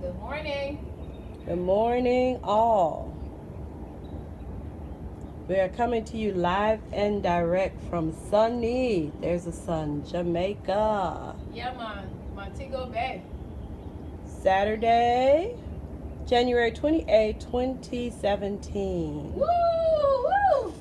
Good morning. Good morning, all. We are coming to you live and direct from sunny, there's a sun, Jamaica. Yeah, Montego Bay. Saturday, January 28, 2017. Woo! Woo!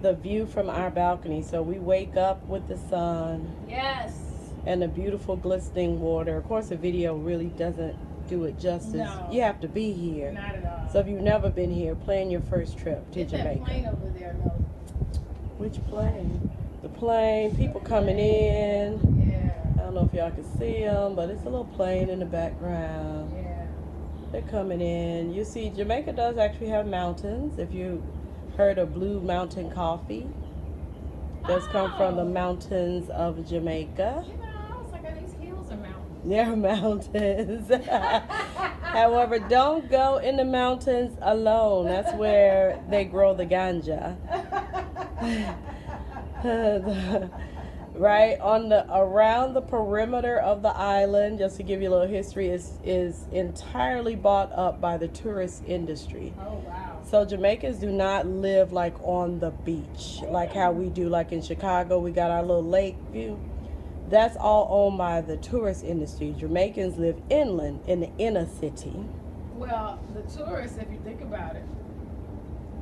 The view from our balcony. So we wake up with the sun Yes. and the beautiful glistening water. Of course, the video really doesn't do it justice. No. You have to be here. Not at all. So if you've never been here, plan your first trip to Get Jamaica. that plane over there, though. Which plane? The plane, people coming in. Yeah. I don't know if y'all can see them, but it's a little plane in the background. Yeah. They're coming in. You see, Jamaica does actually have mountains. If you heard of Blue Mountain Coffee, does come from the mountains of Jamaica. You know, I was like, these hills are mountains. They're mountains. However, don't go in the mountains alone. That's where they grow the ganja. Right on the around the perimeter of the island, just to give you a little history, is entirely bought up by the tourist industry. Oh, wow. So Jamaicans do not live like on the beach, like how we do, like in Chicago. We got our little lake view. That's all owned by the tourist industry. Jamaicans live inland in the inner city. Well, the tourists, if you think about it,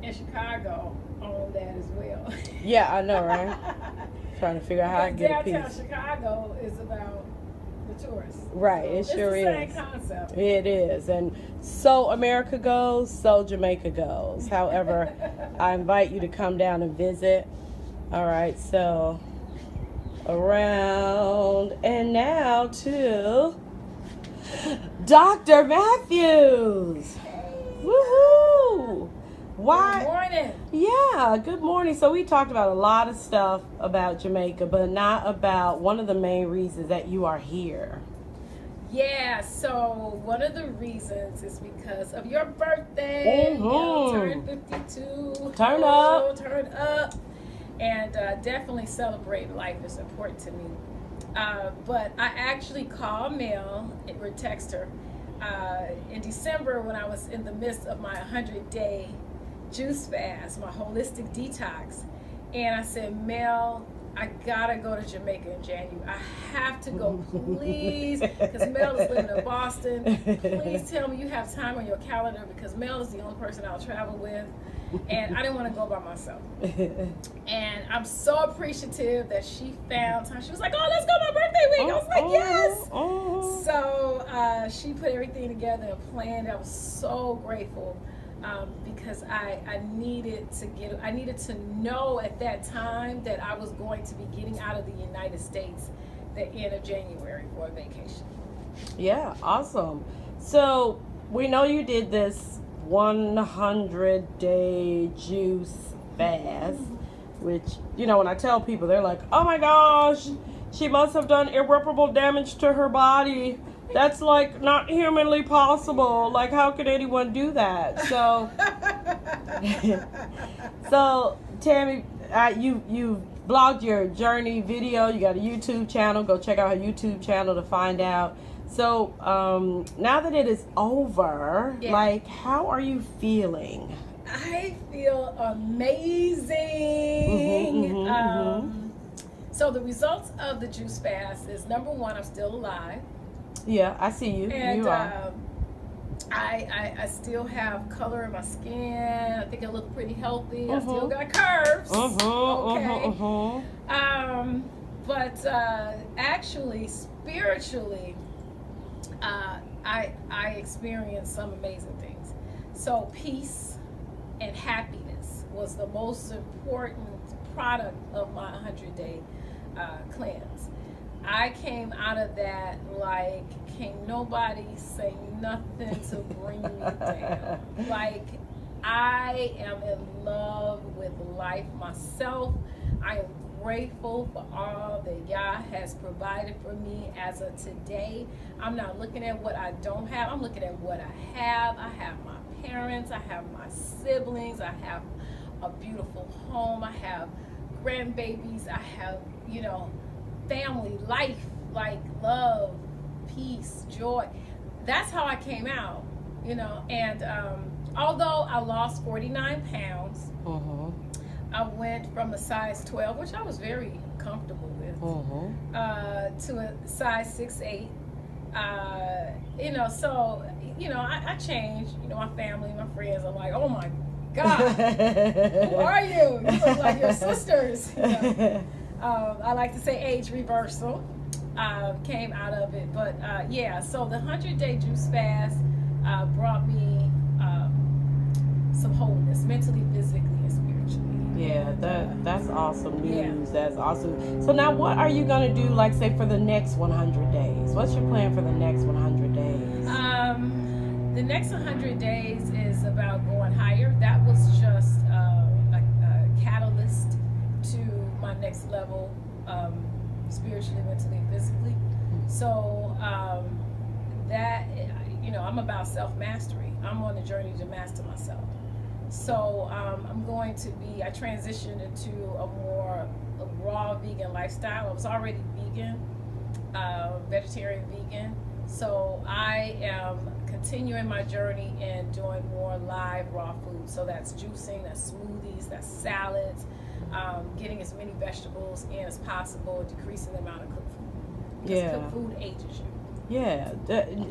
in Chicago own that as well. Yeah, I know, right? Trying to figure out how I get a downtown piece. Chicago is about the tourists. Right, So it sure it's the is. same concept. It is. And so America goes, so Jamaica goes. However, I invite you to come down and visit. All right, so around and now to Dr. Matthews. Woohoo! Why? Good morning. Yeah, good morning. So we talked about a lot of stuff about Jamaica, but not about one of the main reasons that you are here. Yeah, so one of the reasons is because of your birthday. Mhm. You know, turn 52. Turn up. Turn up. And definitely celebrate life is important to me. But I actually called Mel or text her in December when I was in the midst of my 100-day juice fast, my holistic detox. And I said, Mel, I gotta go to Jamaica in January. I have to go, please, because Mel is living in Boston. Please tell me you have time on your calendar, because Mel is the only person I'll travel with, and I didn't want to go by myself. And I'm so appreciative that she found time. She was like, oh, let's go my birthday week. I was like, yes. So she put everything together and planned. I was so grateful. Because I needed to know at that time that I was going to be getting out of the United States the end of January for a vacation. Yeah, awesome. So we know you did this 100-day juice fast, which, you know, when I tell people, they're like, oh my gosh, she must have done irreparable damage to her body. That's like not humanly possible. Like, how could anyone do that? So, so Tammy, you blogged your journey video. You got a YouTube channel. Go check out her YouTube channel to find out. So, now that it is over, Yeah. like, how are you feeling? I feel amazing. So the results of the juice fast is, number one, I'm still alive. Yeah, I see you. And You are. I still have color in my skin. I think I look pretty healthy. I still got curves. Okay. But actually, spiritually, I experienced some amazing things. So peace and happiness was the most important product of my 100-day cleanse. I came out of that like, can't nobody say nothing to bring me down. Like, I am in love with life myself. I am grateful for all that Yah has provided for me as of today. I'm not looking at what I don't have. I'm looking at what I have. I have my parents. I have my siblings. I have a beautiful home. I have grandbabies. I have, family, life, like love, peace, joy. that's how I came out, and although I lost 49 pounds, I went from a size 12, which I was very comfortable with, to a size 6'8". So I changed. My family, my friends are like, "Oh my God, who are you? You look like your sisters." I like to say age reversal came out of it, but so the 100-day juice fast brought me some wholeness, mentally, physically, and spiritually. Yeah, that's awesome news. Yeah. That's awesome. So now, what are you gonna do? Like, say, for the next 100 days? What's your plan for the next 100 days? The next 100 days is about going higher. That was just a catalyst to my next level, spiritually, mentally, and physically. So that I'm about self-mastery. I'm on the journey to master myself. So I'm going to be, I transitioned into a more raw vegan lifestyle. I was already vegan, vegetarian vegan. So I am continuing my journey and doing more live raw food. So that's juicing, that's smoothies, that's salads, getting as many vegetables in as possible, decreasing the amount of cooked food. Because cooked food ages you. Yeah.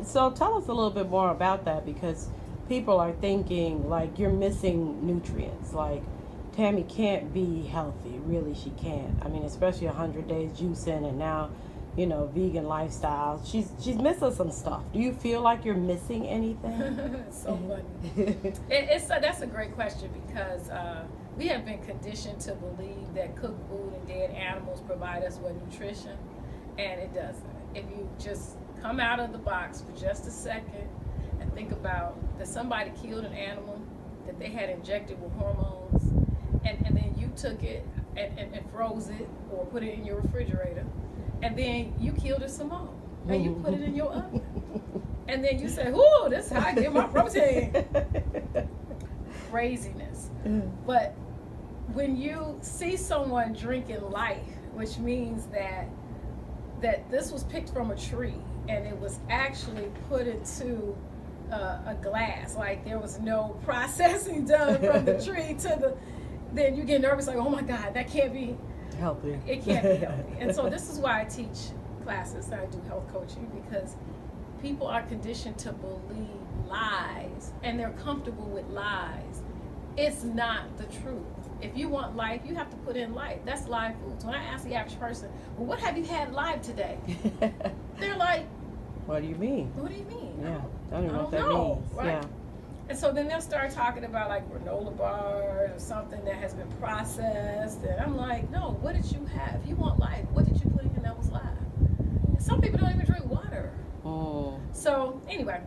So tell us a little bit more about that, because people are thinking like you're missing nutrients. Like, Tammy can't be healthy. Really, she can't. I mean, especially 100 days juicing and now, vegan lifestyle. She's missing some stuff. Do you feel like you're missing anything? It's so funny. That's a great question, because we have been conditioned to believe that cooked food and dead animals provide us with nutrition, and it doesn't. If you just come out of the box for just a second and think about that somebody killed an animal that they had injected with hormones, and then you took it and froze it or put it in your refrigerator, and then you killed it some more and you put it in your oven, and then you say, "Ooh, this is how I get my protein." Craziness. But when you see someone drinking life, which means that this was picked from a tree and it was actually put into a glass, like there was no processing done from the tree then you get nervous, like, oh my God, that can't be healthy. It can't be healthy. And so this is why I teach classes and I do health coaching, because people are conditioned to believe lies and they're comfortable with lies. It's not the truth. If you want life, you have to put in life. That's live foods. When I ask the average person, well, what have you had live today? They're like, what do you mean? What do you mean? Yeah, I don't even know what that means. Right? Yeah. And so then they'll start talking about like granola bars or something that has been processed. And I'm like, no, what did you have? If you want life, what did you put in that was live? And some people don't even drink water. Oh. So anyway,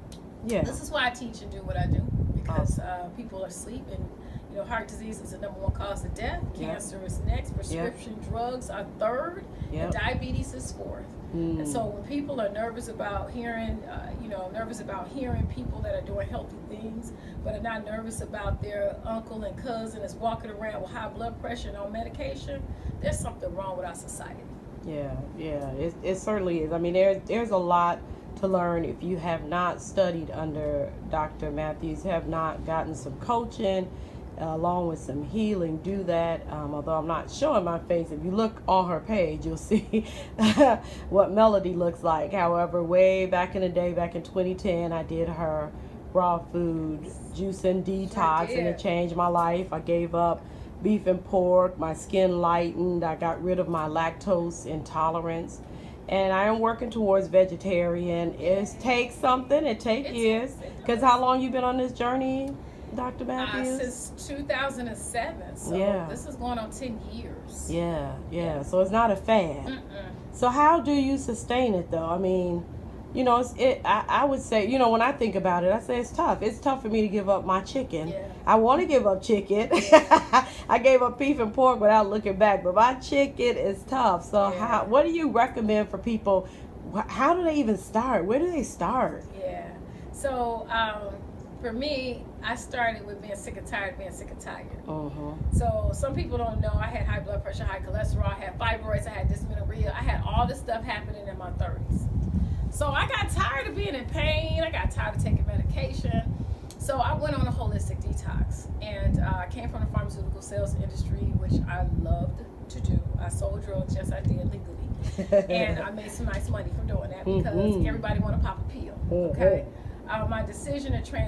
this is why I teach and do what I do, because people are asleep, and heart disease is the #1 cause of death. Cancer is next. Prescription drugs are third. And diabetes is fourth. And so when people are nervous about hearing, people that are doing healthy things, but are not nervous about their uncle and cousin is walking around with high blood pressure and on medication, there's something wrong with our society. Yeah, it certainly is. I mean, there's a lot to learn. If you have not studied under Dr. Matthews, have not gotten some coaching, along with some healing, do that. Although I'm not showing my face, if you look on her page, you'll see what Melody looks like. However, way back in the day, back in 2010, I did her raw food juicing detox, and it changed my life. I gave up beef and pork. My skin lightened. I got rid of my lactose intolerance, and I am working towards vegetarian. It takes something. It takes years. Because how long you been on this journey, Dr. Matthews? Since 2007. So this is going on 10 years. Yeah. So it's not a fad. So how do you sustain it, though? I mean, I would say, when I think about it, I say it's tough. It's tough for me to give up my chicken. Yeah. I want to give up chicken. I gave up beef and pork without looking back, but my chicken is tough. So what do you recommend for people? How do they even start? Where do they start? Yeah. So for me, I started with being sick and tired of being sick and tired. So some people don't know I had high blood pressure, high cholesterol, I had fibroids, I had dysmenorrhea, I had all this stuff happening in my 30s. So I got tired of being in pain. I got tired of taking medication. So I went on a holistic detox, and I came from the pharmaceutical sales industry, which I loved to do. I sold drugs, yes I did, legally. And I made some nice money from doing that because everybody want to pop a pill, okay? My decision to